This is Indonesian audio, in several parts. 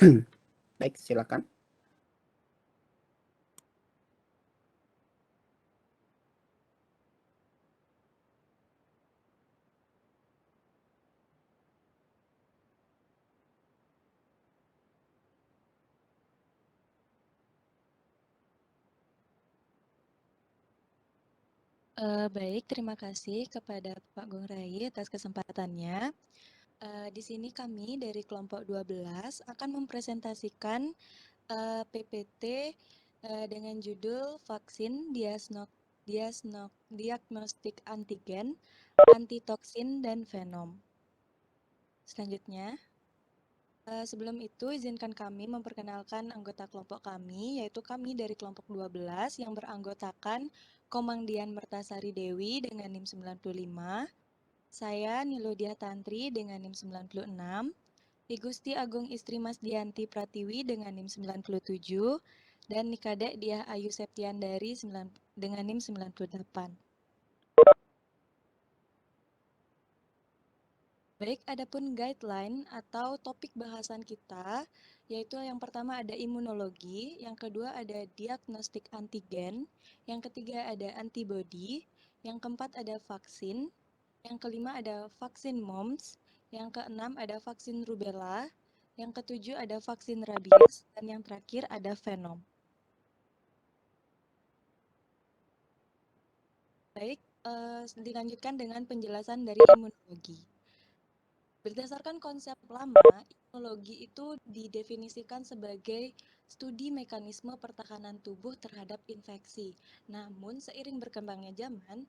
Baik, silakan. Baik, terima kasih kepada Pak Gong Rai atas kesempatannya. Di sini kami dari kelompok 12 akan mempresentasikan PPT dengan judul Vaksin Diagnostik Antigen, Antitoksin, dan Venom. Selanjutnya, sebelum itu izinkan kami memperkenalkan anggota kelompok kami, yaitu kami dari kelompok 12 yang beranggotakan Komangdian Mertasari Dewi dengan NIM 95, saya Nilodia Tantri dengan NIM 96, Igusti Agung Istri Mas Dianti Pratiwi dengan NIM 97, dan Nikadek Diah Ayu Septiandari dengan NIM 98. Baik, adapun guideline atau topik bahasan kita, yaitu yang pertama ada imunologi, yang kedua ada diagnostik antigen, yang ketiga ada antibody, yang keempat ada vaksin, yang kelima ada vaksin mumps, yang keenam ada vaksin rubella, yang ketujuh ada vaksin rabies, dan yang terakhir ada venom. Baik, dilanjutkan dengan penjelasan dari imunologi. Berdasarkan konsep lama, imunologi itu didefinisikan sebagai studi mekanisme pertahanan tubuh terhadap infeksi. Namun, seiring berkembangnya zaman,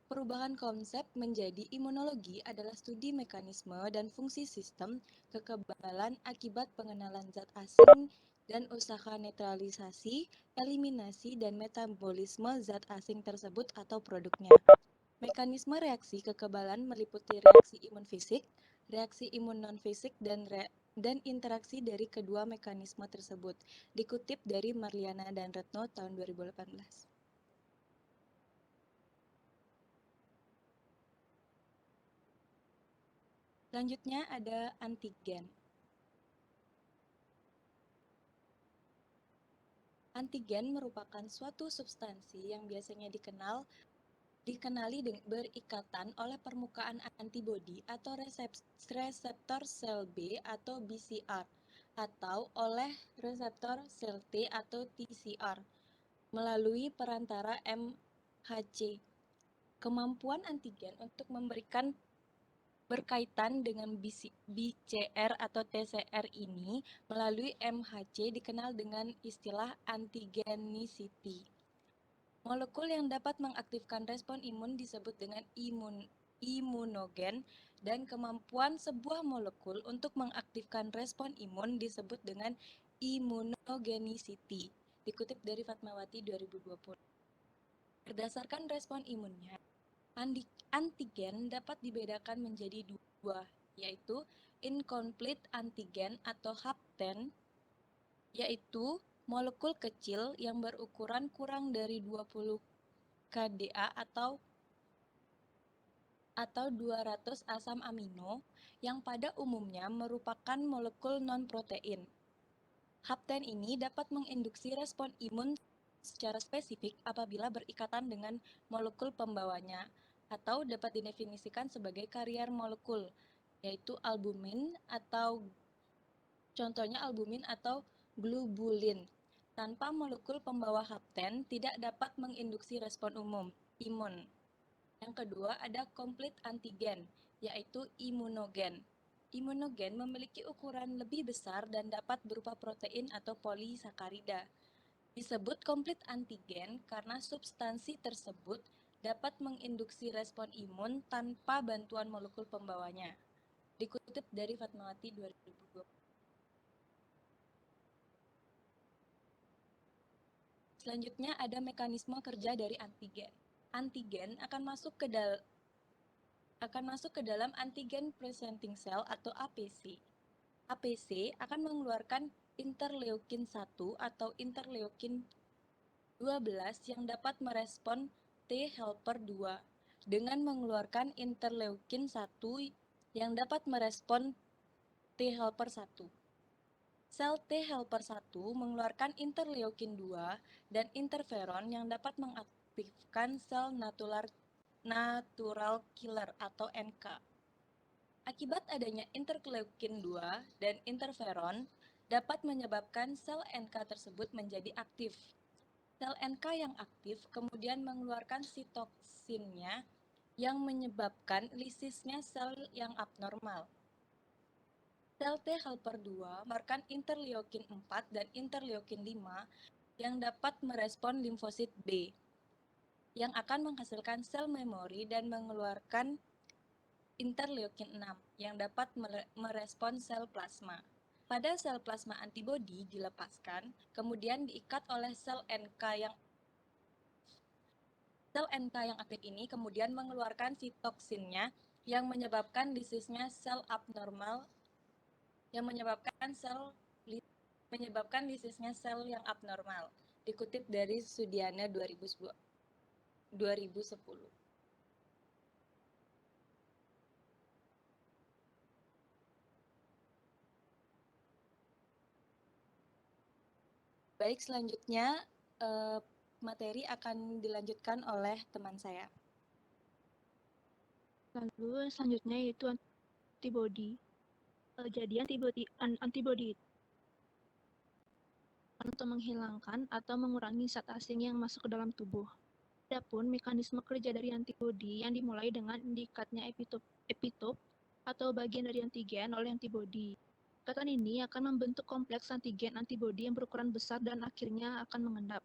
perubahan konsep menjadi imunologi adalah studi mekanisme dan fungsi sistem kekebalan akibat pengenalan zat asing dan usaha netralisasi, eliminasi, dan metabolisme zat asing tersebut atau produknya. Mekanisme reaksi kekebalan meliputi reaksi imun fisik, reaksi imun non-fisik, dan interaksi dari kedua mekanisme tersebut. Dikutip dari Marliana dan Retno tahun 2018. Selanjutnya ada antigen. Antigen merupakan suatu substansi yang biasanya dikenali berikatan oleh permukaan antibodi atau reseptor sel B atau BCR atau oleh reseptor sel T atau TCR melalui perantara MHC. Kemampuan antigen untuk memberikan berkaitan dengan BCR atau TCR ini melalui MHC dikenal dengan istilah antigenicity. Molekul yang dapat mengaktifkan respon imun disebut dengan imunogen, dan kemampuan sebuah molekul untuk mengaktifkan respon imun disebut dengan immunogenicity. Dikutip dari Fatmawati 2020. Berdasarkan respon imunnya, antigen dapat dibedakan menjadi dua, yaitu incomplete antigen atau hapten, yaitu molekul kecil yang berukuran kurang dari 20 kDa atau 200 asam amino yang pada umumnya merupakan molekul non-protein. Hapten ini dapat menginduksi respon imun secara spesifik apabila berikatan dengan molekul pembawanya, atau dapat didefinisikan sebagai karier molekul, yaitu albumin atau contohnya albumin atau globulin. Tanpa molekul pembawa hapten tidak dapat menginduksi respon imun. Yang kedua ada komplit antigen, yaitu imunogen. Imunogen memiliki ukuran lebih besar dan dapat berupa protein atau polisakarida. Disebut komplit antigen karena substansi tersebut dapat menginduksi respon imun tanpa bantuan molekul pembawanya. Dikutip dari Fatmawati 2020. Selanjutnya ada mekanisme kerja dari antigen. Antigen akan masuk ke dalam antigen presenting cell atau APC. APC akan mengeluarkan interleukin 1 atau interleukin 12 yang dapat merespon T helper 2 dengan mengeluarkan interleukin 1 yang dapat merespon T helper 1. Sel T helper 1 mengeluarkan interleukin 2 dan interferon yang dapat mengaktifkan sel natural killer atau NK. Akibat adanya interleukin 2 dan interferon dapat menyebabkan sel NK tersebut menjadi aktif. Sel NK yang aktif kemudian mengeluarkan sitoksinnya yang menyebabkan lisisnya sel yang abnormal. Sel T helper 2 merupakan interleukin 4 dan interleukin 5 yang dapat merespon limfosit B yang akan menghasilkan sel memori dan mengeluarkan interleukin 6 yang dapat merespon sel plasma. Pada sel plasma antibodi dilepaskan, kemudian diikat oleh sel NK yang aktif ini kemudian mengeluarkan sitoksinnya yang menyebabkan lisisnya sel abnormal yang menyebabkan lisisnya sel yang abnormal. Dikutip dari Sudiana 2010. Baik, selanjutnya materi akan dilanjutkan oleh teman saya. Lalu selanjutnya yaitu antibodi. Jadi antibodi untuk menghilangkan atau mengurangi zat asing yang masuk ke dalam tubuh. Adapun mekanisme kerja dari antibodi yang dimulai dengan indikatnya epitop atau bagian dari antigen oleh antibodi. Ikatan ini akan membentuk kompleks antigen antibodi yang berukuran besar dan akhirnya akan mengendap.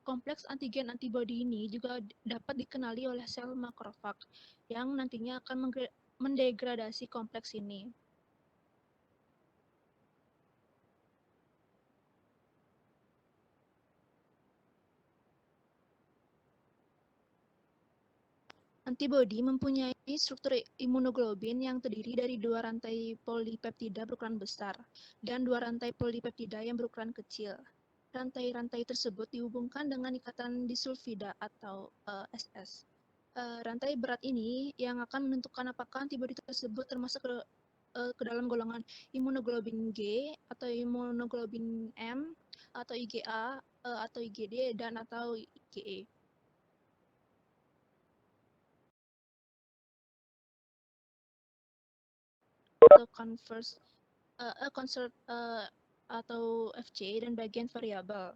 Kompleks antigen antibodi ini juga dapat dikenali oleh sel makrofag yang nantinya akan mendegradasi kompleks ini. Antibodi mempunyai struktur imunoglobin yang terdiri dari dua rantai polipeptida berukuran besar dan dua rantai polipeptida yang berukuran kecil. Rantai-rantai tersebut dihubungkan dengan ikatan disulfida atau SS. Rantai berat ini yang akan menentukan apakah antibodi tersebut termasuk ke dalam golongan imunoglobin G atau imunoglobin M atau IgA atau IgD dan atau IgE. Atau convert atau FC dan bagian variabel.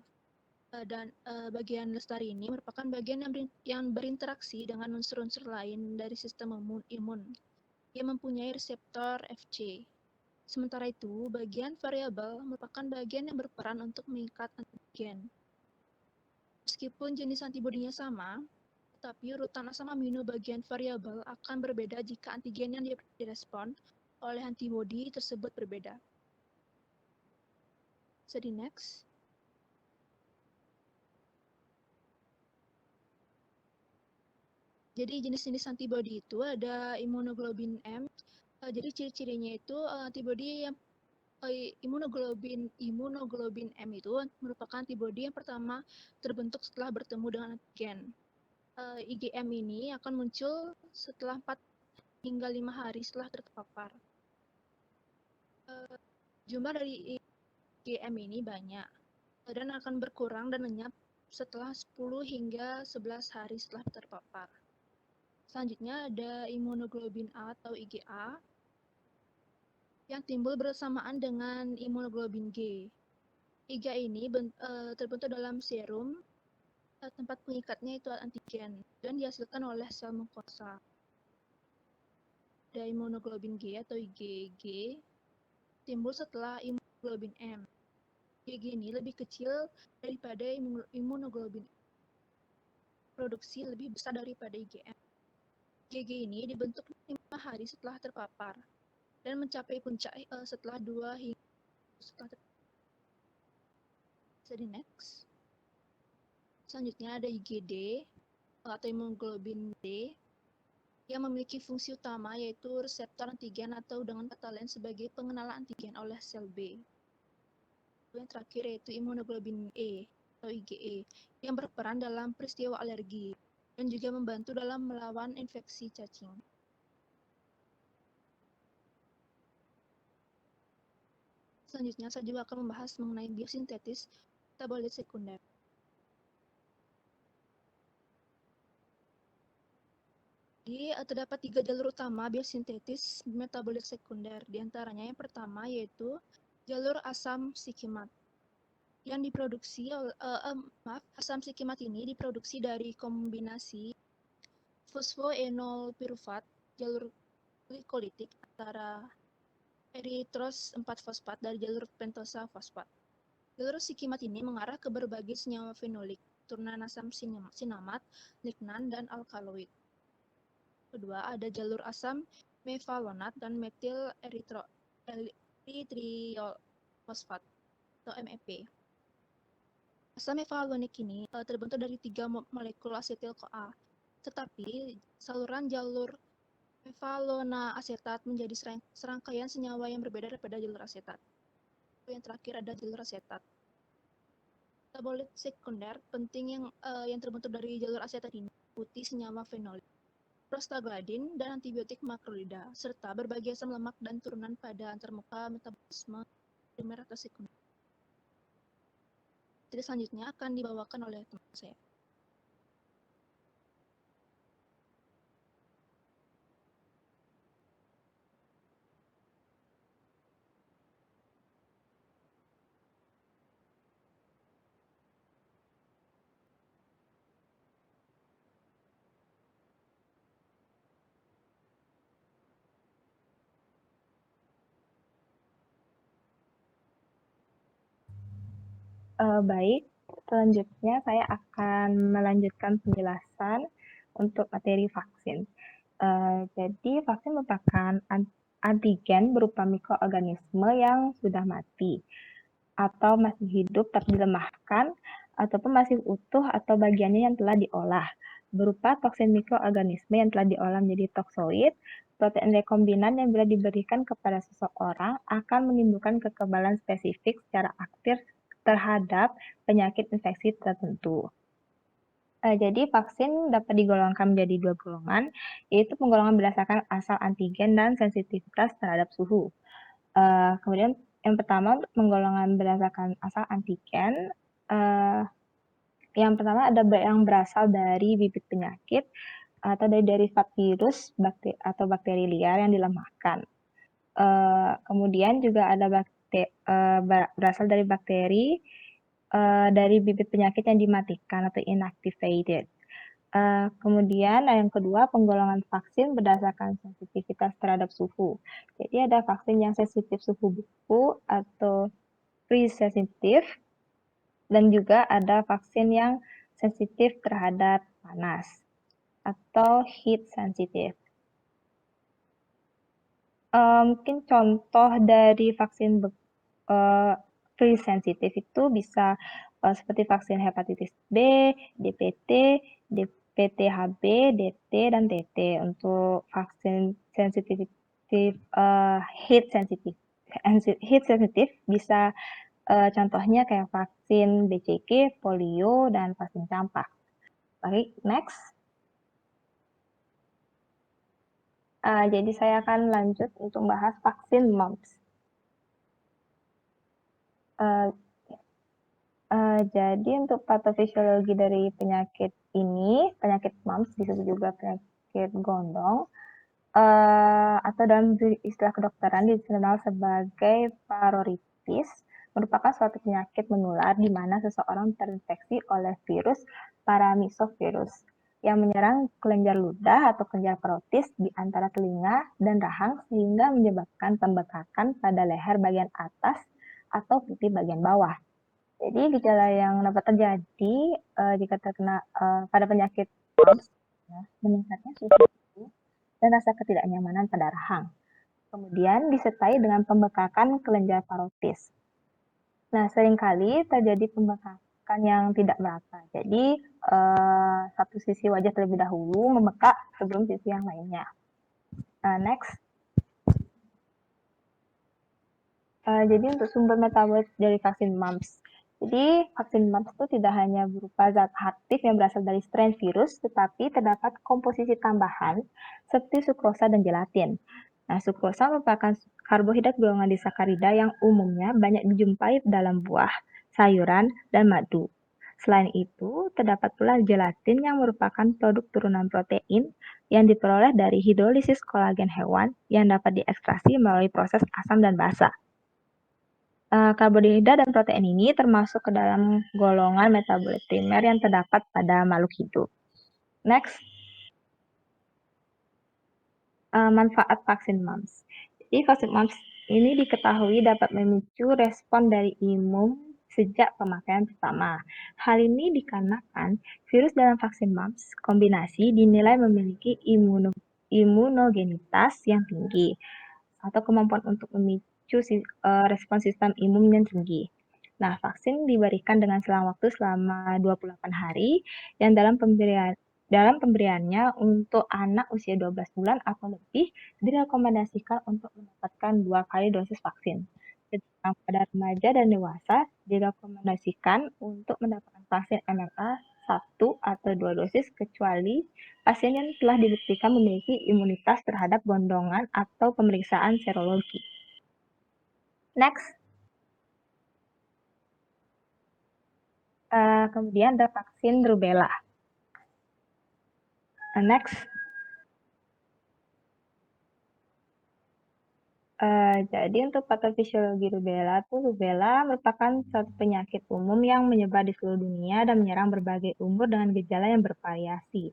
Dan bagian lestari ini merupakan bagian yang berinteraksi dengan unsur-unsur lain dari sistem imun yang mempunyai reseptor FC. Sementara itu, bagian variabel merupakan bagian yang berperan untuk mengikat antigen. Meskipun jenis antibodinya sama, tetapi urutan asam amino bagian variabel akan berbeda jika antigen yang direspon oleh antibodi tersebut berbeda. Jadi next. Jadi jenis-jenis antibodi itu ada imunoglobin M. Jadi ciri-cirinya itu antibodi yang imunoglobin M itu merupakan antibodi yang pertama terbentuk setelah bertemu dengan antigen. IgM ini akan muncul setelah 4 hingga 5 hari setelah terpapar. Jumlah dari IgM ini banyak dan akan berkurang dan lenyap setelah 10 hingga 11 hari setelah terpapar. Selanjutnya ada imunoglobin A atau IgA yang timbul bersamaan dengan imunoglobin G. IgA ini terbentuk dalam serum, tempat pengikatnya itu antigen dan dihasilkan oleh sel mukosa. Ada imunoglobin G atau IgG timbul setelah imunoglobin M. IgG ini lebih kecil daripada imunoglobin M. Produksi lebih besar daripada IgM. IgG ini dibentuk 5 hari setelah terpapar dan mencapai puncak setelah 2 hingga setelah terpapar. Jadi next. Selanjutnya ada IgD atau imunoglobin D yang memiliki fungsi utama yaitu reseptor antigen atau dengan kata lain sebagai pengenalan antigen oleh sel B. Yang terakhir yaitu imunoglobin E atau IgE yang berperan dalam peristiwa alergi dan juga membantu dalam melawan infeksi cacing. Selanjutnya, saya juga akan membahas mengenai biosintetis metabolit sekunder. Jadi, terdapat 3 jalur utama biosintetis metabolit sekunder. Di antaranya yang pertama yaitu jalur asam sikimat yang diproduksi asam sikimat ini diproduksi dari kombinasi fosfoenol pirufat jalur glikolitik antara eritros 4-fosfat dari jalur pentosa fosfat. Jalur sikimat ini mengarah ke berbagai senyawa fenolik, turunan asam sinamat, lignan, dan alkaloid. Kedua, ada jalur asam mevalonat dan metil eritriol fosfat atau MEP. Asam mevalonik ini terbentuk dari 3 molekul asetil-CoA, tetapi saluran jalur mevalona asetat menjadi serangkaian senyawa yang berbeda daripada jalur asetat. Yang terakhir ada jalur asetat. Metabolit sekunder penting yang terbentuk dari jalur asetat ini meliputi senyawa fenolik, prostaglandin, dan antibiotik makrolida, serta berbagai asam lemak dan turunan pada antarmuka metabolisme primer atau sekunder. Jadi selanjutnya akan dibawakan oleh teman saya. Baik, selanjutnya saya akan melanjutkan penjelasan untuk materi vaksin. Jadi vaksin merupakan antigen berupa mikroorganisme yang sudah mati atau masih hidup tapi dilemahkan ataupun masih utuh atau bagiannya yang telah diolah berupa toksin mikroorganisme yang telah diolah menjadi toksoid. Protein rekombinan yang bila diberikan kepada seseorang akan menimbulkan kekebalan spesifik secara aktif terhadap penyakit infeksi tertentu. Jadi vaksin dapat digolongkan menjadi 2 golongan, yaitu penggolongan berdasarkan asal antigen dan sensitivitas terhadap suhu. Kemudian yang pertama untuk penggolongan berdasarkan asal antigen, yang pertama ada yang berasal dari bibit penyakit atau dari derivat virus atau bakteri liar yang dilemahkan. Kemudian juga ada berasal dari bakteri dari bibit penyakit yang dimatikan atau inactivated. Kemudian yang kedua, penggolongan vaksin berdasarkan sensitivitas terhadap suhu. Jadi ada vaksin yang sensitif suhu beku atau pre-sensitif, dan juga ada vaksin yang sensitif terhadap panas atau heat sensitive. Mungkin contoh dari vaksin pre-sensitif itu bisa seperti vaksin hepatitis B, DPT, DPT-HB, DT, dan TT. Untuk vaksin sensitif heat sensitif bisa contohnya kayak vaksin BCG, polio, dan vaksin campak. Baik, next. Jadi saya akan lanjut untuk membahas vaksin mumps. Jadi untuk patofisiologi dari penyakit ini, penyakit mumps disebut juga penyakit gondong, atau dalam istilah kedokteran dikenal sebagai paroritis, merupakan suatu penyakit menular di mana seseorang terinfeksi oleh virus paramisovirus yang menyerang kelenjar ludah atau kelenjar parotis di antara telinga dan rahang sehingga menyebabkan pembekakan pada leher bagian atas atau pipi bagian bawah. Jadi gejala yang dapat terjadi jika terkena pada penyakit mumps, meningkatnya suhu dan rasa ketidaknyamanan pada rahang. Kemudian disertai dengan pembekakan kelenjar parotis. Nah, seringkali terjadi pembekakan yang tidak merata. Jadi satu sisi wajah terlebih dahulu membekak sebelum sisi yang lainnya. Next. Jadi untuk sumber metabolit dari vaksin mumps. Jadi vaksin mumps itu tidak hanya berupa zat aktif yang berasal dari strain virus, tetapi terdapat komposisi tambahan seperti sukrosa dan gelatin. Nah, sukrosa merupakan karbohidrat golongan disakarida yang umumnya banyak dijumpai dalam buah, sayuran, dan madu. Selain itu, terdapat pula gelatin yang merupakan produk turunan protein yang diperoleh dari hidrolisis kolagen hewan yang dapat diekstraksi melalui proses asam dan basa. Karbohidrat dan protein ini termasuk ke dalam golongan metabolit primer yang terdapat pada makhluk hidup. Next. Manfaat vaksin MUMS. Jadi vaksin MUMS ini diketahui dapat memicu respon dari imun sejak pemakaian pertama. Hal ini dikarenakan virus dalam vaksin MUMS kombinasi dinilai memiliki imunogenitas yang tinggi atau kemampuan untuk memicu respon sistem imun yang tinggi. Nah, vaksin diberikan dengan selang waktu selama 28 hari dan dalam pemberiannya untuk anak usia 12 bulan atau lebih direkomendasikan untuk mendapatkan 2 kali dosis vaksin. Sedangkan pada remaja dan dewasa direkomendasikan untuk mendapatkan vaksin mRNA 1 atau 2 dosis kecuali pasien yang telah dibuktikan memiliki imunitas terhadap gondongan atau pemeriksaan serologi. Next. Kemudian ada vaksin rubella. Next. Jadi untuk patofisiologi rubella merupakan suatu penyakit umum yang menyebar di seluruh dunia dan menyerang berbagai umur dengan gejala yang bervariasi.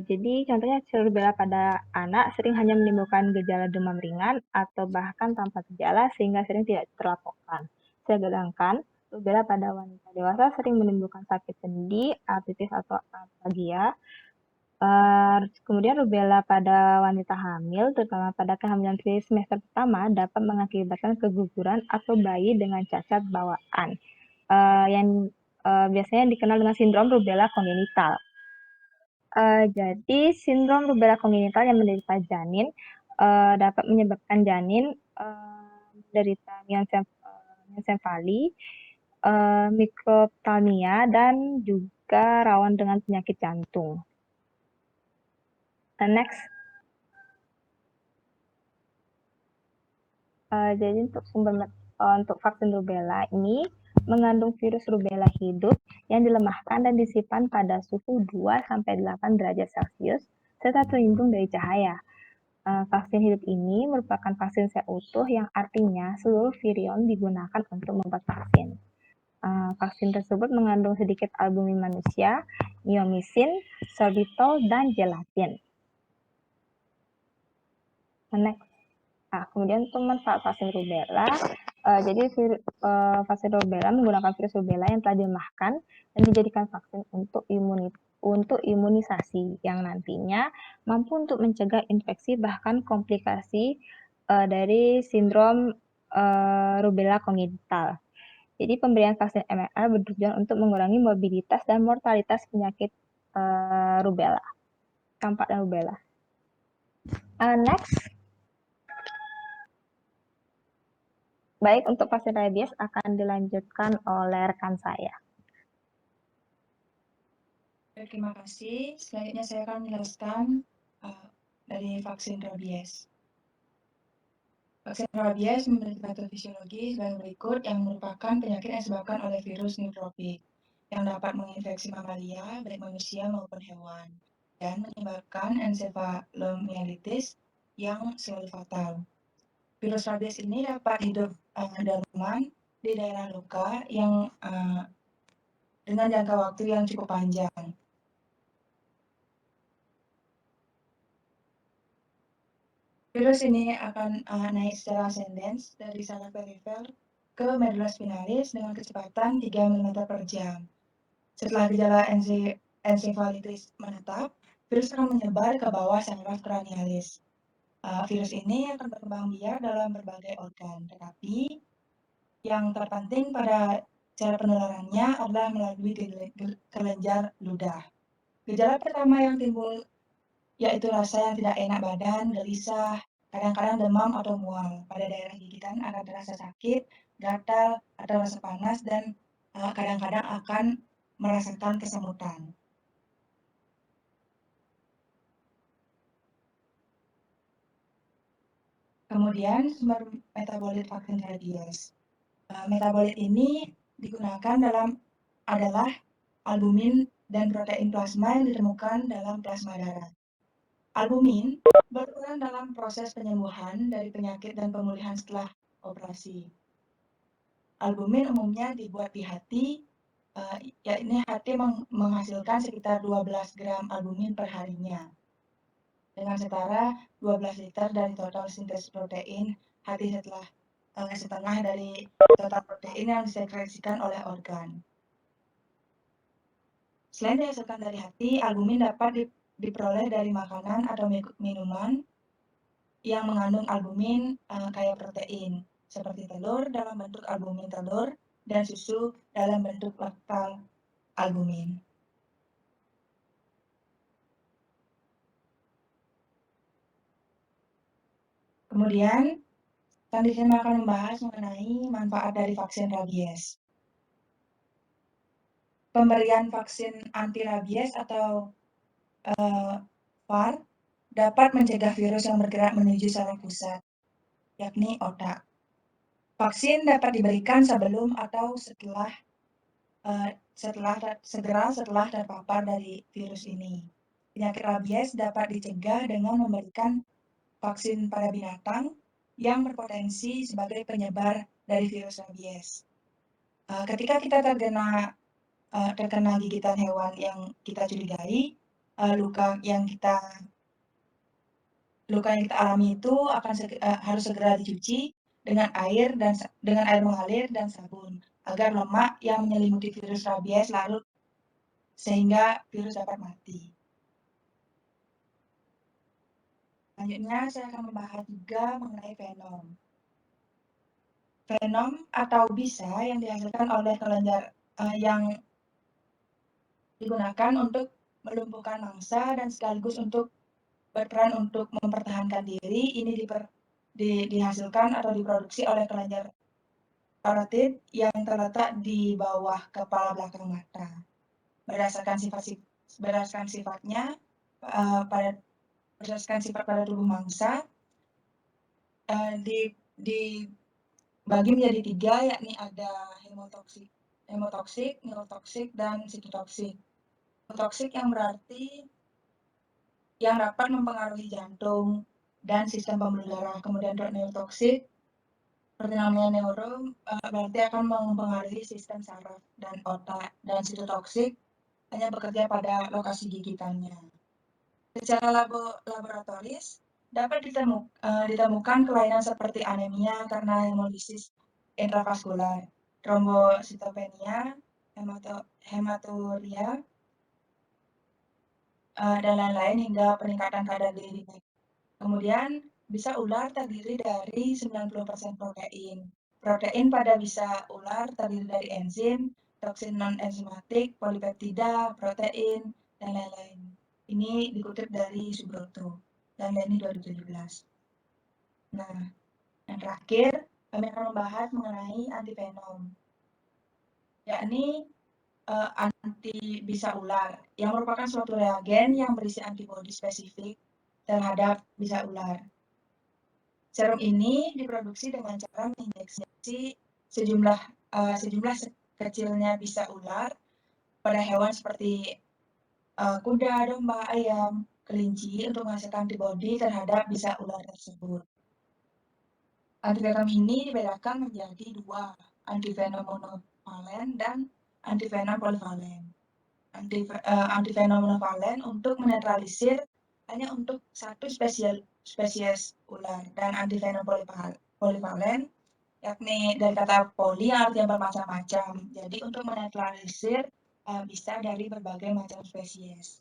Jadi contohnya rubella pada anak sering hanya menimbulkan gejala demam ringan atau bahkan tanpa gejala sehingga sering tidak terlaporkan. Sedangkan rubella pada wanita dewasa sering menimbulkan sakit sendi, artritis atau aphagia. Kemudian rubella pada wanita hamil, terutama pada kehamilan trimester pertama, dapat mengakibatkan keguguran atau bayi dengan cacat bawaan, yang biasanya dikenal dengan sindrom rubella kongenital. Jadi sindrom rubella kongenital yang menderita janin dapat menyebabkan janin menderita miansefali, mikroptalmia, dan juga rawan dengan penyakit jantung. Next. Jadi untuk vaksin rubella ini mengandung virus rubella hidup yang dilemahkan dan disimpan pada suhu 2-8 derajat Celcius serta terlindung dari cahaya. Vaksin hidup ini merupakan vaksin sel utuh yang artinya seluruh virion digunakan untuk membuat vaksin. Vaksin tersebut mengandung sedikit albumin manusia, neomycin, sorbitol, dan gelatin. Next. Kemudian untuk manfaat vaksin rubella, jadi vaksin rubella menggunakan virus rubella yang telah dilemahkan dan dijadikan vaksin untuk imunisasi yang nantinya mampu untuk mencegah infeksi bahkan komplikasi dari sindrom rubella kongenital. Jadi pemberian vaksin mRNA bertujuan untuk mengurangi morbiditas dan mortalitas penyakit rubella, campak dan rubella. Next. Baik, untuk vaksin rabies akan dilanjutkan oleh rekan saya. Terima kasih. Selanjutnya saya akan menjelaskan dari vaksin rabies. Vaksin rabies memiliki patofisiologi sebagai berikut yang merupakan penyakit yang disebabkan oleh virus neutropik yang dapat menginfeksi mamalia, baik manusia maupun hewan, dan menyebabkan encephalomyelitis yang selalu fatal. Virus rabies ini dapat hidup daruman di daerah luka yang dengan jangka waktu yang cukup panjang. Virus ini akan naik secara ascendens dari saraf perifer ke medula spinalis dengan kecepatan 3 mm per jam. Setelah gejala encephalitis menetap, virus akan menyebar ke bawah saraf cranialis. Virus ini akan berkembang biak dalam berbagai organ, tetapi yang terpenting pada cara penularannya adalah melalui kelenjar ludah. Gejala pertama yang timbul yaitu rasa yang tidak enak badan, gelisah, kadang-kadang demam atau mual. Pada daerah gigitan akan terasa sakit, gatal, atau rasa panas, dan kadang-kadang akan merasakan kesemutan. Kemudian sumber metabolit vaksin rabies. Metabolit ini digunakan adalah albumin dan protein plasma yang ditemukan dalam plasma darah. Albumin berperan dalam proses penyembuhan dari penyakit dan pemulihan setelah operasi. Albumin umumnya dibuat di hati, yakni hati menghasilkan sekitar 12 gram albumin per harinya. Dengan setara 12 liter dari total sintesis protein hati setelah setengah dari total protein yang disekresikan oleh organ. Selain dihasilkan dari hati, albumin dapat diperoleh dari makanan atau minuman yang mengandung albumin kaya protein, seperti telur dalam bentuk albumin telur dan susu dalam bentuk laktal albumin. Kemudian, di sini akan membahas mengenai manfaat dari vaksin rabies. Pemberian vaksin anti rabies atau VAR dapat mencegah virus yang bergerak menuju saraf pusat, yakni otak. Vaksin dapat diberikan sebelum atau segera setelah terpapar dari virus ini. Penyakit rabies dapat dicegah dengan memberikan vaksin pada binatang yang berpotensi sebagai penyebar dari virus rabies. Ketika kita terkena gigitan hewan yang kita curigai, luka yang kita alami itu harus segera dicuci dengan air mengalir dan sabun agar lemak yang menyelimuti virus rabies larut sehingga virus dapat mati. Selanjutnya saya akan membahas juga mengenai venom. Venom atau bisa yang dihasilkan oleh kelenjar yang digunakan untuk melumpuhkan mangsa dan sekaligus untuk berperan untuk mempertahankan diri. Ini dihasilkan atau diproduksi oleh kelenjar parotid yang terletak di bawah kepala belakang mata. Berdasarkan sifat pada tubuh mangsa, dibagi menjadi 3, yakni ada hemotoksik, neurotoksik, dan sitotoksik. Hemotoksik yang berarti yang dapat mempengaruhi jantung dan sistem pembuluh darah. Kemudian untuk neurotoksik, seperti namanya neuro, berarti akan mempengaruhi sistem saraf dan otak. Dan sitotoksik hanya bekerja pada lokasi gigitannya. Secara laboratoris dapat ditemukan kelainan seperti anemia karena hemolisis intravaskular, trombositopenia, hematuria, dan lain-lain hingga peningkatan kadar diri. Kemudian bisa ular terdiri dari 90% protein. Protein pada bisa ular terdiri dari enzim, toksin non-enzimatik, polipeptida, protein, dan lain-lain. Ini dikutip dari Subroto dan Leni 2017. Nah, yang terakhir kami akan membahas mengenai antivenom, yakni anti bisa ular yang merupakan suatu reagen yang berisi antibodi spesifik terhadap bisa ular. Serum ini diproduksi dengan cara menginjeksi sejumlah kecilnya bisa ular pada hewan seperti kuda, domba, ayam, kelinci untuk menghasilkan antibodi terhadap bisa ular tersebut. Antivenom ini dibedakan menjadi 2, antivenom monovalen dan antivenom polivalen. Antivenom monovalen untuk menetralisir hanya untuk satu spesies ular, dan antivenom polivalen yakni dari kata poli yang artinya bermacam-macam. Jadi untuk menetralisir bisa dari berbagai macam spesies.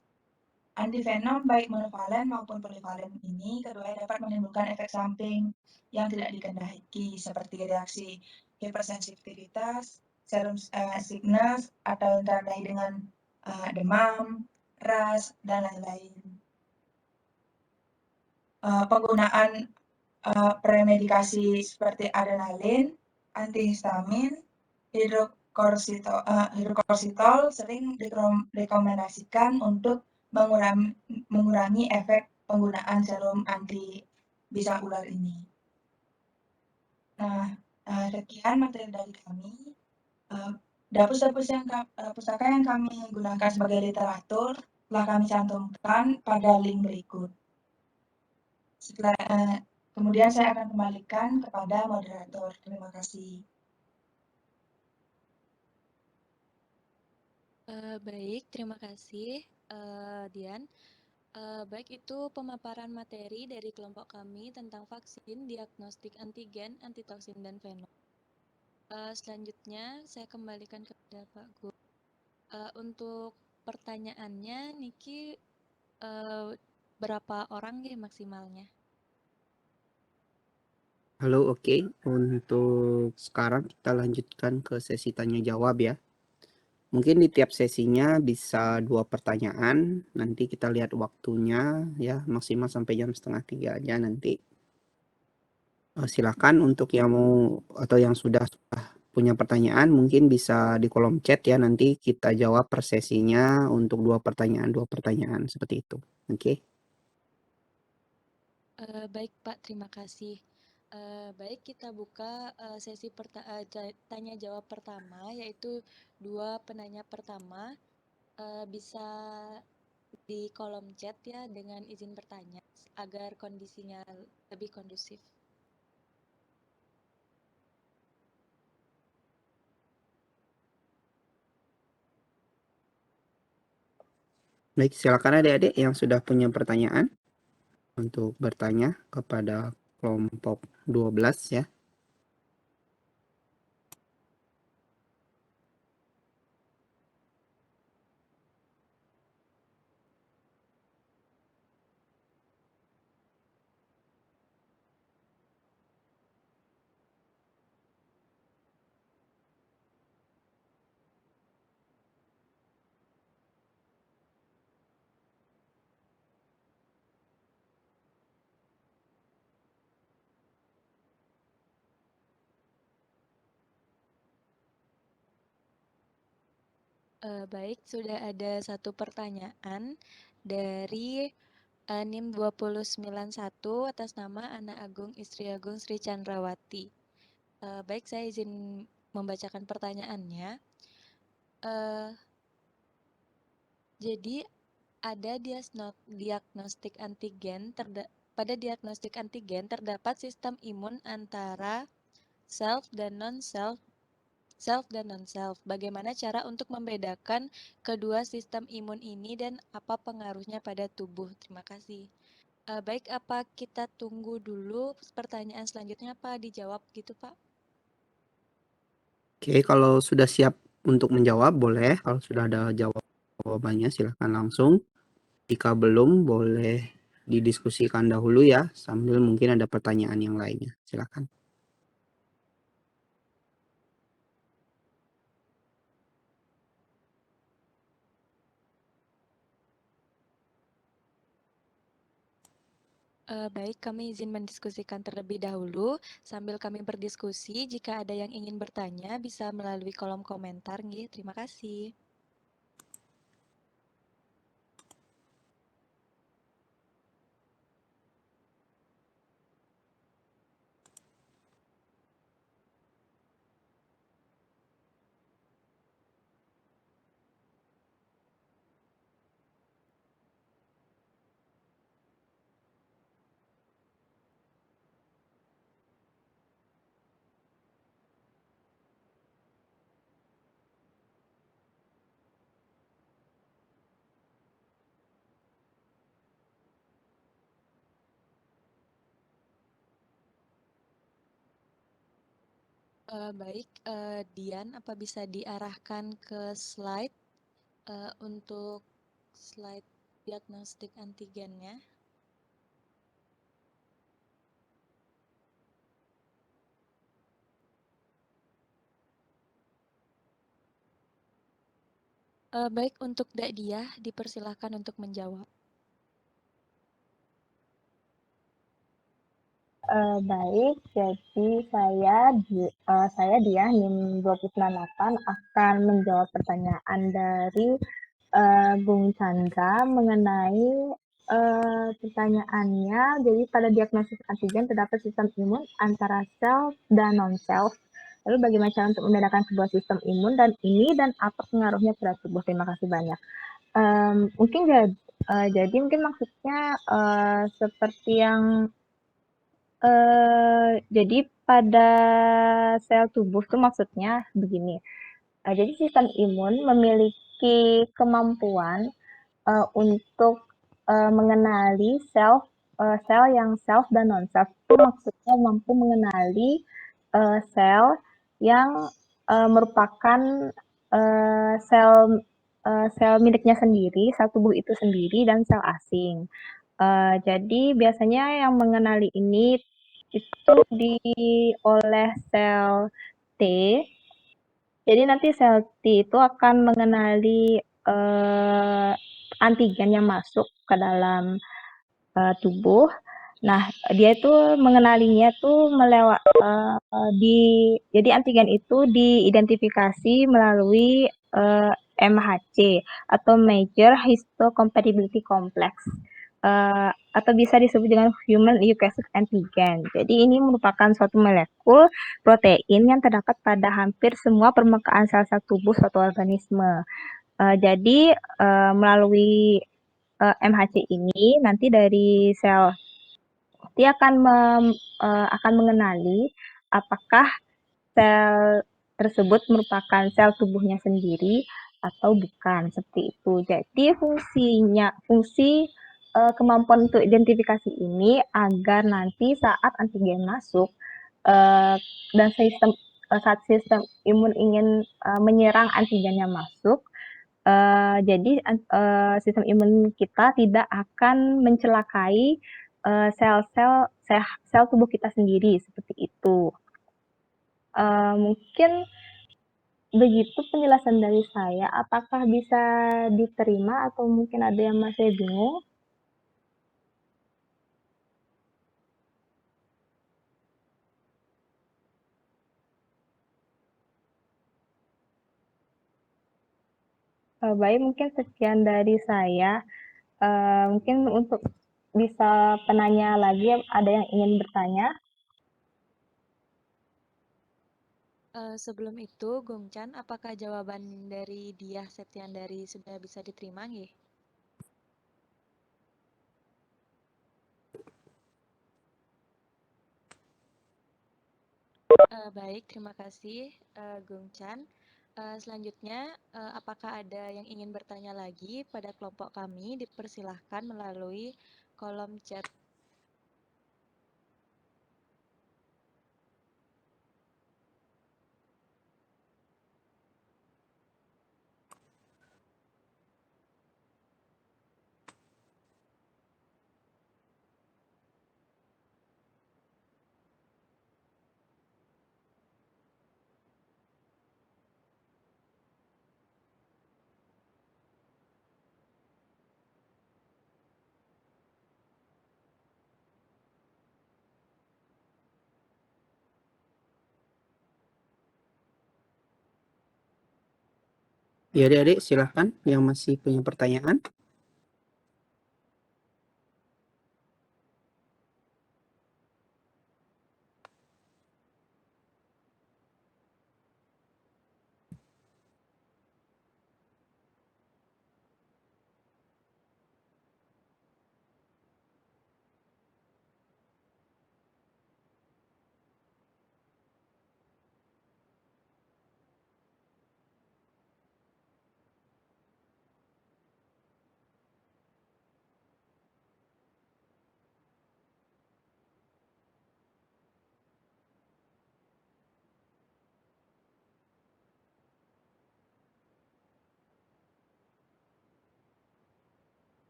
Antivenom baik monovalen maupun polivalen ini keduanya dapat menimbulkan efek samping yang tidak dikendaki seperti reaksi hipersensitivitas, serum sickness atau yang ditandai dengan demam, ras, dan lain-lain. Penggunaan premedikasi seperti adrenalin, antihistamin, hidrokorsitol sering direkomendasikan untuk mengurangi efek penggunaan serum anti bisa ular ini. Nah, sekian materi dari kami. Pustaka yang kami gunakan sebagai literatur telah kami cantumkan pada link berikut. Kemudian saya akan kembalikan kepada moderator. Terima kasih. Baik, terima kasih, Dian. Baik, itu pemaparan materi dari kelompok kami tentang vaksin, diagnostik antigen, antitoksin, dan venom. Selanjutnya, saya kembalikan kepada Pak Guru. Untuk pertanyaannya, Niki, berapa orang ya maksimalnya? Halo, oke. Untuk sekarang kita lanjutkan ke sesi tanya jawab ya. Mungkin di tiap sesinya bisa 2 pertanyaan. Nanti kita lihat waktunya ya, maksimal sampai jam 2:30 aja nanti. Silakan untuk yang mau atau yang sudah punya pertanyaan mungkin bisa di kolom chat ya, nanti kita jawab per sesinya untuk 2 pertanyaan seperti itu. Oke. Baik Pak, terima kasih. Baik, kita buka sesi tanya jawab pertama, yaitu 2 penanya pertama. Bisa di kolom chat ya dengan izin bertanya agar kondisinya lebih kondusif. Baik, silakan adik-adik yang sudah punya pertanyaan untuk bertanya kepada kelompok 12 ya. Baik, sudah ada satu pertanyaan dari NIM 2091 atas nama Ana Agung Istri Agung Sri Chandrawati. Baik, saya izin membacakan pertanyaannya. Jadi ada diagnostik antigen pada diagnostik antigen terdapat sistem imun antara self dan non-self, self dan non-self. Bagaimana cara untuk membedakan kedua sistem imun ini dan apa pengaruhnya pada tubuh? Terima kasih. Baik, apa kita tunggu dulu pertanyaan selanjutnya, Pak, dijawab gitu, Pak? Oke, kalau sudah siap untuk menjawab boleh. Kalau sudah ada jawabannya silahkan langsung. Jika belum boleh didiskusikan dahulu ya, sambil mungkin ada pertanyaan yang lainnya. Silakan. Baik, kami izin mendiskusikan terlebih dahulu. Sambil kami berdiskusi, jika ada yang ingin bertanya, bisa melalui kolom komentar. Nggih, terima kasih. Baik, Dian, apa bisa diarahkan ke slide untuk slide diagnostik antigennya? Baik, untuk Dak Diah, dipersilahkan untuk menjawab. Baik, jadi saya Diah NIM 298 akan menjawab pertanyaan dari Bung Chandra mengenai Pertanyaannya, jadi pada diagnosis antigen terdapat sistem imun antara self dan non-self. Lalu bagaimana cara untuk membedakan sebuah sistem imun dan apa pengaruhnya pada tubuh? Terima kasih banyak. Mungkin jadi mungkin maksudnya seperti yang jadi pada sel tubuh tuh maksudnya begini. Jadi sistem imun memiliki kemampuan untuk mengenali sel yang self dan non-self. Itu maksudnya mampu mengenali sel yang merupakan sel sel miliknya sendiri, sel tubuh itu sendiri, dan sel asing. Jadi biasanya yang mengenali ini itu oleh sel T. Jadi nanti sel T itu akan mengenali antigen yang masuk ke dalam tubuh. Nah, dia itu mengenalinya tuh jadi antigen itu diidentifikasi melalui MHC atau Major Histocompatibility Complex. Atau bisa disebut dengan Human Leukocyte Antigen. Jadi ini merupakan suatu molekul protein yang terdapat pada hampir semua permukaan sel-sel tubuh suatu organisme. Jadi melalui MHC ini nanti dari sel dia akan mengenali apakah sel tersebut merupakan sel tubuhnya sendiri atau bukan, seperti itu. Jadi fungsi kemampuan untuk identifikasi ini agar nanti saat antigen masuk dan saat sistem imun ingin menyerang antigen yang masuk, jadi sistem imun kita tidak akan mencelakai sel tubuh kita sendiri seperti itu. Mungkin begitu penjelasan dari saya. Apakah bisa diterima atau mungkin ada yang masih bingung? Baik, mungkin sekian dari saya. Mungkin untuk bisa penanya lagi, ada yang ingin bertanya? Sebelum itu, Gongchan, apakah jawaban dari Diah Septiandari sudah bisa diterima nggih? Baik, terima kasih Gongchan. Selanjutnya, apakah ada yang ingin bertanya lagi pada kelompok kami? Dipersilahkan melalui kolom chat. Ya, adik-adik, silahkan yang masih punya pertanyaan.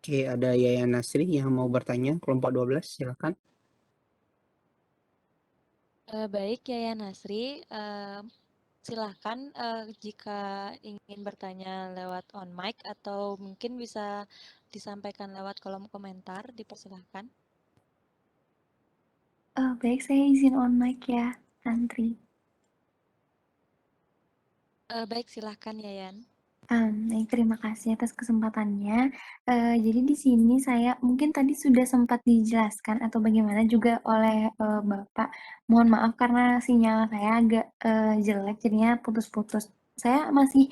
Oke, ada Yayan Nasri yang mau bertanya, kelompok 12, silakan. Baik, Yaya Nasri, silahkan jika ingin bertanya lewat on mic atau mungkin bisa disampaikan lewat kolom komentar, dipersilahkan. Baik, saya izin on mic ya, Antri. Baik, silahkan Yayan. Terima kasih atas kesempatannya. Jadi di sini saya mungkin tadi sudah sempat dijelaskan atau bagaimana juga oleh, Bapak. Mohon maaf karena sinyal saya agak, jelek jadinya putus-putus. Saya masih,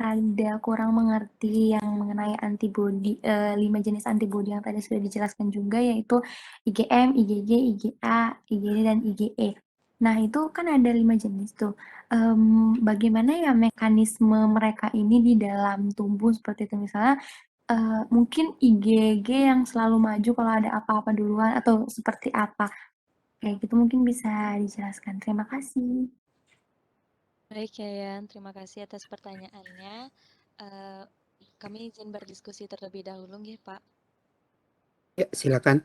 ada kurang mengerti yang mengenai antibodi, 5 jenis antibodi yang tadi sudah dijelaskan juga yaitu IgM, IgG, IgA, IgD, dan IgE. Nah itu kan ada 5 jenis tuh. Bagaimana ya mekanisme mereka ini di dalam tubuh seperti itu misalnya, mungkin IgG yang selalu maju kalau ada apa-apa duluan atau seperti apa? Kayak gitu mungkin bisa dijelaskan. Terima kasih. Baik, Yayan. Terima kasih atas pertanyaannya. Eh, Kami izin berdiskusi terlebih dahulu, nggih, Pak. Ya, silakan.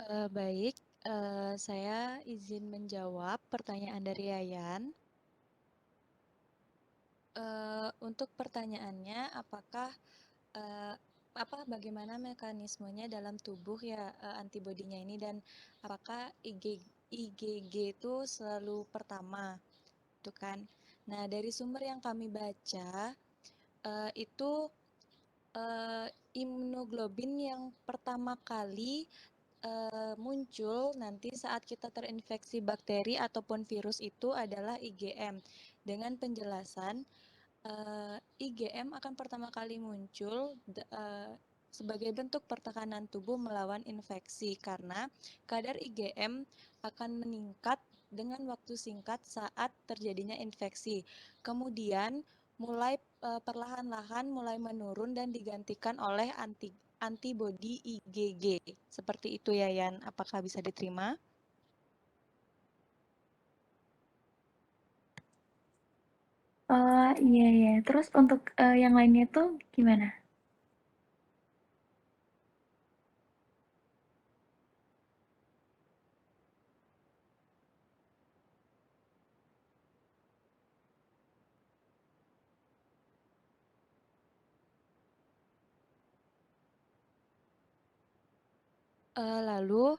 Baik, saya izin menjawab pertanyaan dari Yayan. Untuk pertanyaannya, apakah bagaimana mekanismenya dalam tubuh ya antibodinya ini dan apakah IgG itu selalu pertama, itu kan? Nah, dari sumber yang kami baca itu imunoglobin yang pertama kali muncul nanti saat kita terinfeksi bakteri ataupun virus itu adalah IgM dengan penjelasan IgM akan pertama kali muncul sebagai bentuk pertahanan tubuh melawan infeksi karena kadar IgM akan meningkat dengan waktu singkat saat terjadinya infeksi. Kemudian mulai perlahan-lahan mulai menurun dan digantikan oleh antibodi IgG. Seperti itu ya, Yan. Apakah bisa diterima? Iya ya. Terus untuk, yang lainnya tuh gimana? Lalu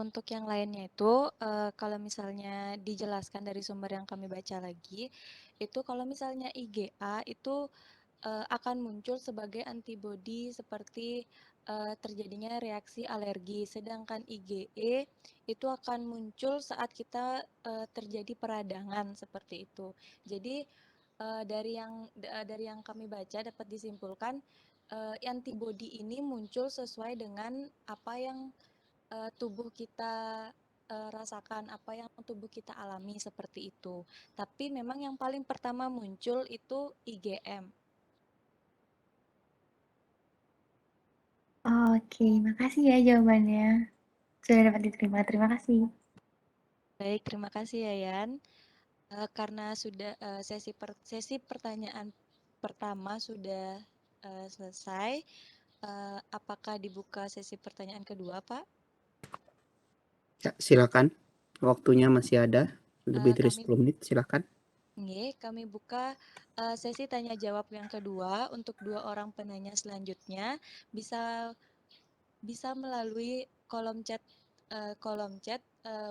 untuk yang lainnya itu kalau misalnya dijelaskan dari sumber yang kami baca lagi, itu kalau misalnya IgA itu akan muncul sebagai antibodi seperti terjadinya reaksi alergi, sedangkan IgE itu akan muncul saat kita terjadi peradangan seperti itu. Jadi dari yang kami baca dapat disimpulkan antibodi ini muncul sesuai dengan apa yang tubuh kita rasakan, apa yang tubuh kita alami seperti itu. Tapi memang yang paling pertama muncul itu IgM. Oke, makasih ya jawabannya. Sudah dapat diterima. Terima kasih. Baik, terima kasih Yayan. Karena sudah sesi pertanyaan pertama sudah selesai, apakah dibuka sesi pertanyaan kedua, Pak? Ya, silakan. Waktunya masih ada lebih dari Kami 10 menit, silakan. Kami buka sesi tanya jawab yang kedua untuk 2 orang penanya selanjutnya bisa melalui kolom chat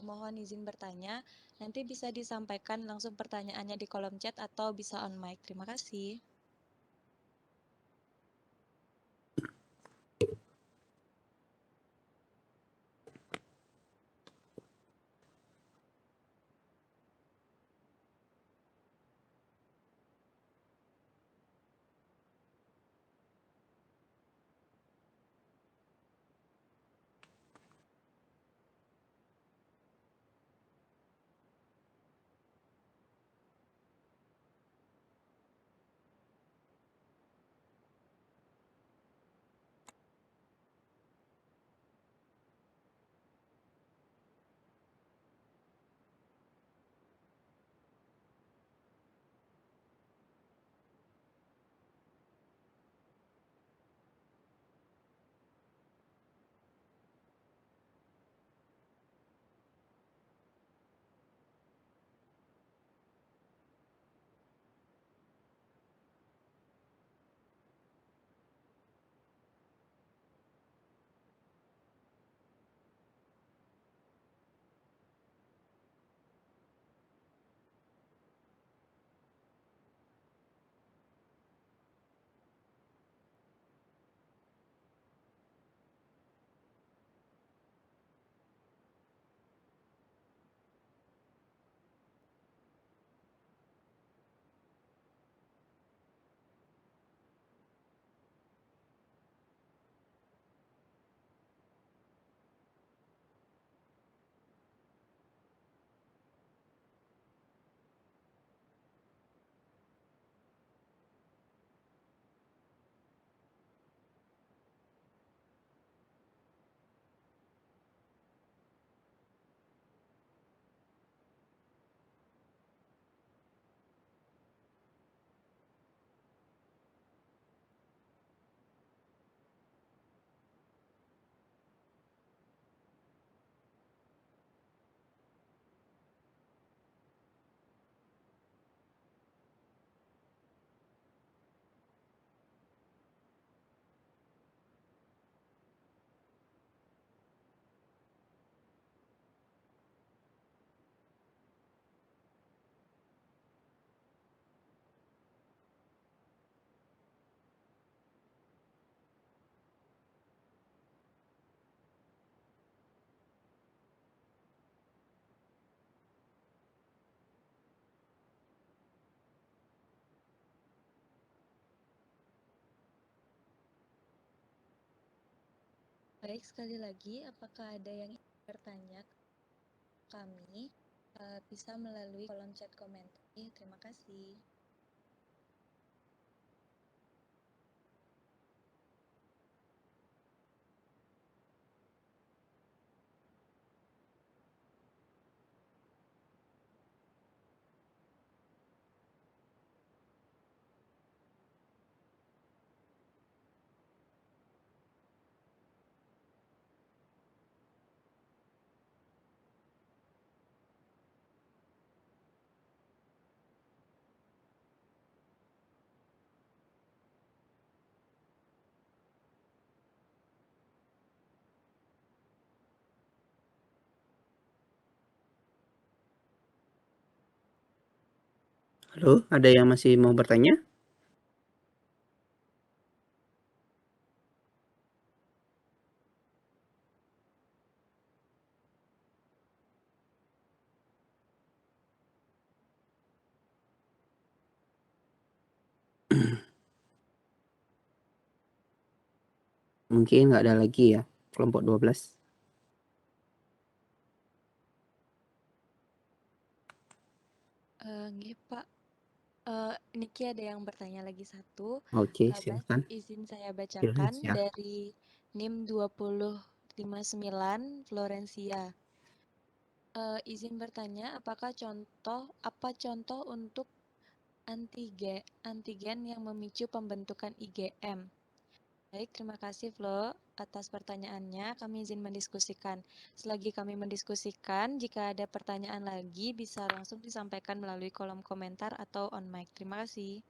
mohon izin bertanya. Nanti bisa disampaikan langsung pertanyaannya di kolom chat atau bisa on mic. Terima kasih. Baik, sekali lagi, apakah ada yang ingin bertanya ke kami? Bisa melalui kolom chat komentar. Terima kasih. Halo, ada yang masih mau bertanya? Mungkin nggak ada lagi ya, kelompok 12. Nggih, Pak. Niki ada yang bertanya lagi satu. Oke, Bas, silakan. izin saya bacakan Florencia. dari NIM 2059 Florencia. Izin bertanya, apa contoh untuk antigen yang memicu pembentukan IgM? Baik, terima kasih Flo atas pertanyaannya. Kami izin mendiskusikan. Selagi kami mendiskusikan, jika ada pertanyaan lagi bisa langsung disampaikan melalui kolom komentar atau on mic. Terima kasih.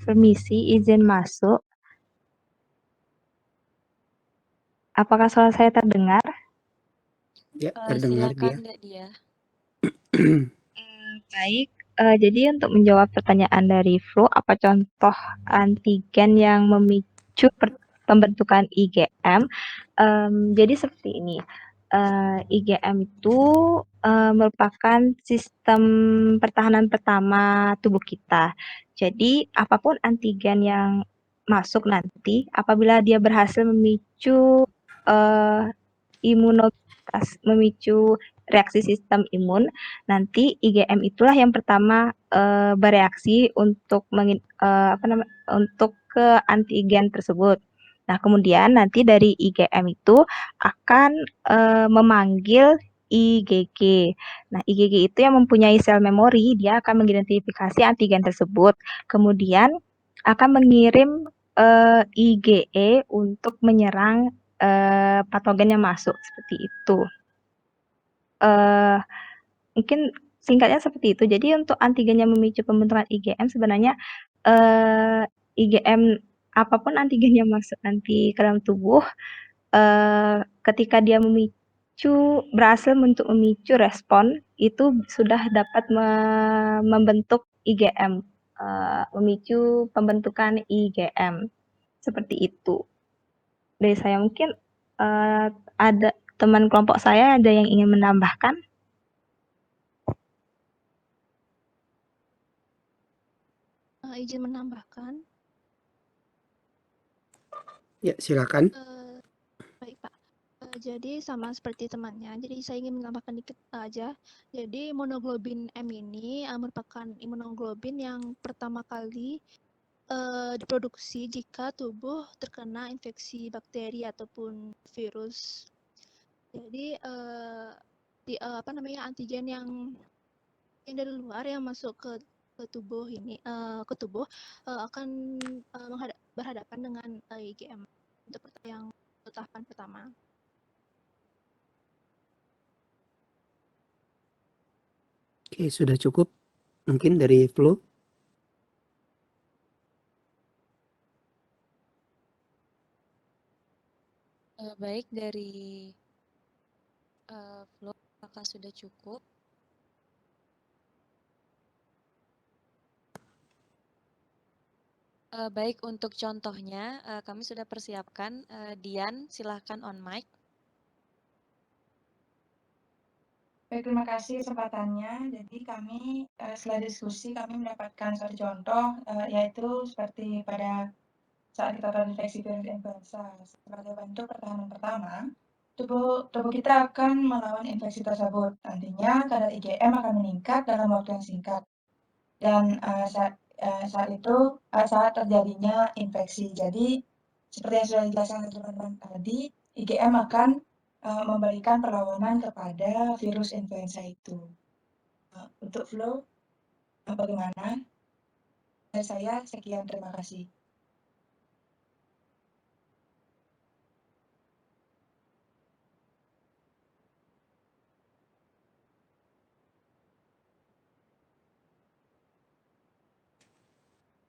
Permisi, izin masuk. Apakah suara saya terdengar? Ya, terdengar dia. Silakan Dek Dia. Baik, jadi untuk menjawab pertanyaan dari Flo, apa contoh antigen yang memicu pembentukan IgM? Jadi seperti ini, IgM itu merupakan sistem pertahanan pertama tubuh kita. Jadi apapun antigen yang masuk nanti, apabila dia berhasil memicu imunitas, memicu reaksi sistem imun, nanti IgM itulah yang pertama bereaksi untuk untuk ke antigen tersebut. Nah, kemudian nanti dari IgM itu akan memanggil IgG. Nah, IgG itu yang mempunyai sel memori, dia akan mengidentifikasi antigen tersebut. Kemudian akan mengirim IgE untuk menyerang patogen yang masuk seperti itu. Mungkin singkatnya seperti itu. Jadi untuk antigen yang memicu pembentukan IgM sebenarnya IgM apapun antigen yang masuk nanti ke dalam tubuh, ketika dia berhasil untuk memicu respon, itu sudah dapat membentuk IgM, memicu pembentukan IgM, seperti itu. Dari saya mungkin ada teman kelompok saya ada yang ingin menambahkan? Izin menambahkan. Ya, silakan. Baik, Pak. Jadi sama seperti temannya, jadi saya ingin menambahkan dikit aja. Jadi imunoglobulin M ini merupakan imunoglobulin yang pertama kali diproduksi jika tubuh terkena infeksi bakteri ataupun virus. Jadi antigen yang dari luar yang masuk ke tubuh ini akan berhadapan dengan IgM untuk yang tahapan pertama. Oke, sudah cukup. Mungkin dari Flo. Baik, dari Flo, apakah sudah cukup? Baik, untuk contohnya kami sudah persiapkan. Dian, silahkan on mic. Baik, terima kasih kesempatannya. Jadi kami setelah diskusi kami mendapatkan satu contoh, yaitu seperti pada saat kita terinfeksi virus influenza. Sebagai bentuk pertahanan pertama, tubuh kita akan melawan infeksi tersebut. Nantinya kadar IgM akan meningkat dalam waktu yang singkat. Dan saat terjadinya infeksi. Jadi seperti yang sudah dijelaskan oleh teman-teman tadi, IgM akan memberikan perlawanan kepada virus influenza itu. Untuk Flo, bagaimana? Dari saya sekian, terima kasih.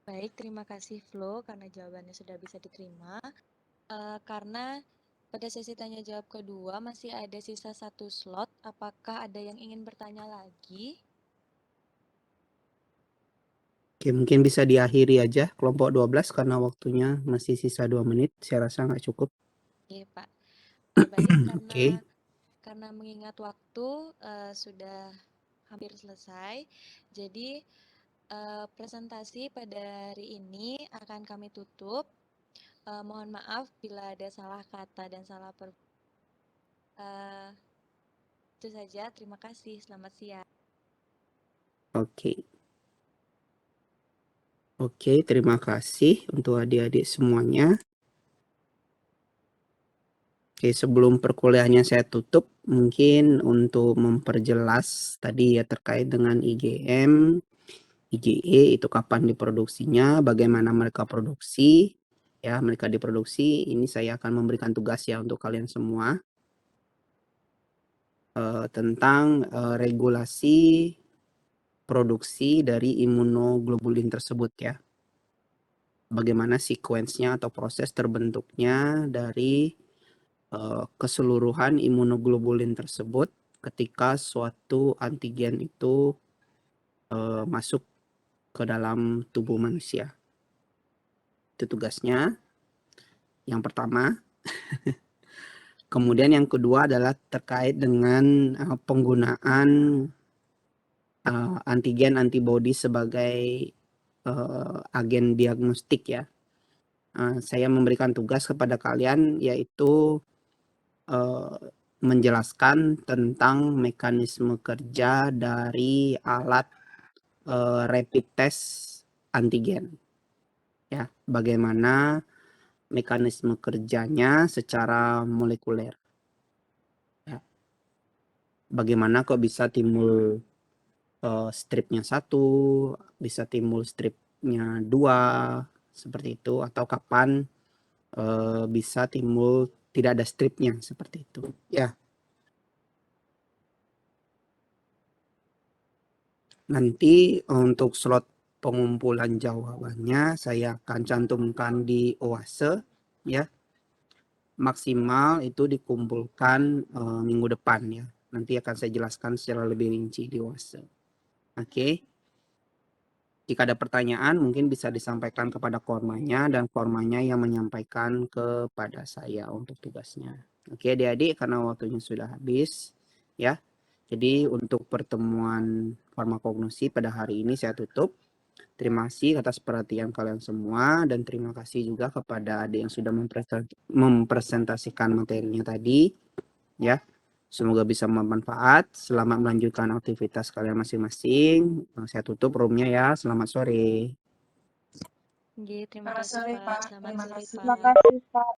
Baik, terima kasih Flo karena jawabannya sudah bisa diterima. Karena pada sesi tanya jawab kedua masih ada sisa 1 slot. Apakah ada yang ingin bertanya lagi? Oke, mungkin bisa diakhiri aja kelompok 12 karena waktunya masih sisa 2 menit. Saya rasa nggak cukup. Iya, Pak. Baik, Oke. karena mengingat waktu sudah hampir selesai. Jadi presentasi pada hari ini akan kami tutup. Mohon maaf bila ada salah kata dan salah itu saja. Terima kasih. Selamat siang. Oke. Oke, terima kasih untuk adik-adik semuanya. Oke, sebelum perkuliahannya saya tutup, mungkin untuk memperjelas tadi ya terkait dengan IgM, IgE itu kapan diproduksinya, bagaimana mereka produksi, ya mereka diproduksi. Ini saya akan memberikan tugas ya untuk kalian semua tentang regulasi produksi dari imunoglobulin tersebut ya. Bagaimana sequence-nya atau proses terbentuknya dari keseluruhan imunoglobulin tersebut ketika suatu antigen itu masuk ke dalam tubuh manusia. Itu tugasnya. Yang pertama. Kemudian yang kedua adalah terkait dengan penggunaan antigen antibodi sebagai agen diagnostik ya. Saya memberikan tugas kepada kalian yaitu menjelaskan tentang mekanisme kerja dari alat rapid test antigen. Ya, bagaimana mekanisme kerjanya secara molekuler. Ya. Bagaimana kok bisa timbul stripnya 1, bisa timbul stripnya 2, seperti itu, atau kapan bisa timbul tidak ada stripnya, seperti itu. Ya. Nanti untuk slot pengumpulan jawabannya saya akan cantumkan di OASE ya. Maksimal itu dikumpulkan minggu depan ya. Nanti akan saya jelaskan secara lebih rinci di OASE. Oke. Jika ada pertanyaan mungkin bisa disampaikan kepada kormanya dan kormanya yang menyampaikan kepada saya untuk tugasnya. Oke adik-adik, karena waktunya sudah habis ya. Jadi untuk pertemuan farmakognosi pada hari ini saya tutup. Terima kasih atas perhatian kalian semua dan terima kasih juga kepada adik yang sudah mempresentasikan materinya tadi ya. Semoga bisa bermanfaat. Selamat melanjutkan aktivitas kalian masing-masing. Saya tutup roomnya ya. Selamat sore. Nggih, terima Selamat kasih sore, Pak. Pak. Selamat Terima sore kasih. Terima Pak. kasih, Pak.